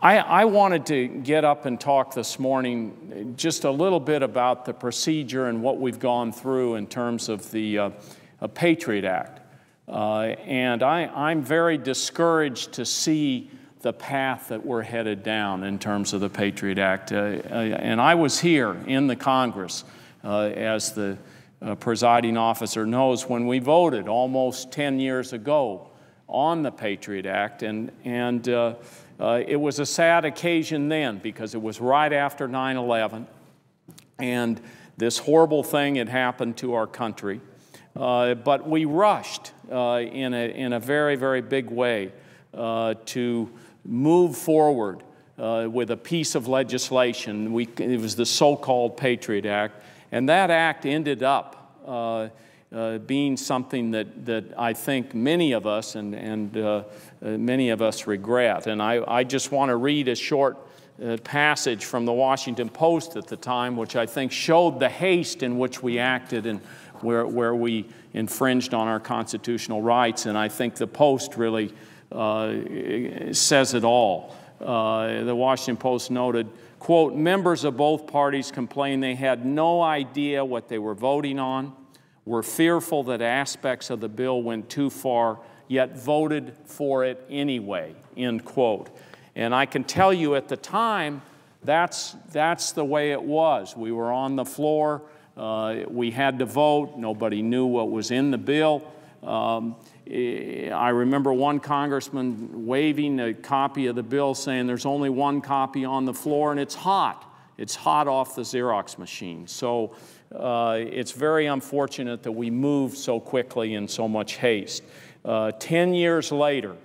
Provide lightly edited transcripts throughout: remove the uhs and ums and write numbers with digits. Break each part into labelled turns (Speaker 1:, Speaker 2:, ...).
Speaker 1: I wanted to get up and talk this morning just a little bit about the procedure and what we've gone through in terms of the Patriot Act. And I'm very discouraged to see the path that we're headed down in terms of the Patriot Act. And I was here in the Congress, as the presiding officer knows, when we voted almost 10 years ago on the Patriot Act. And it was a sad occasion then because it was right after 9/11, and this horrible thing had happened to our country. But we rushed in a very, very big way to move forward with a piece of legislation. It was the so-called Patriot Act, and that act ended up being something that I think many of us many of us regret. And I just want to read a short passage from the Washington Post at the time, which I think showed the haste in which we acted and where we infringed on our constitutional rights. And I think the Post really says it all. The Washington Post noted, quote, "Members of both parties complained they had no idea what they were voting on, were fearful that aspects of the bill went too far, yet voted for it anyway," end quote. And I can tell you at the time, that's the way it was. We were on the floor. We had to vote. Nobody knew what was in the bill. I remember one congressman waving a copy of the bill saying there's only one copy on the floor and it's hot. It's hot off the Xerox machine. So it's very unfortunate that we moved so quickly in so much haste. 10 years later,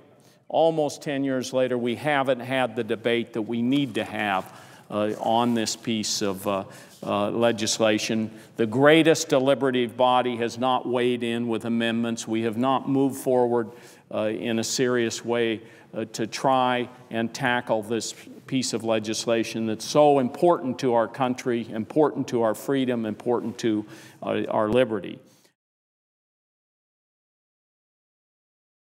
Speaker 1: almost 10 years later, we haven't had the debate that we need to have on this piece of legislation. The greatest deliberative body has not weighed in with amendments. We have not moved forward in a serious way to try and tackle this piece of legislation that's so important to our country, important to our freedom, important to our liberty.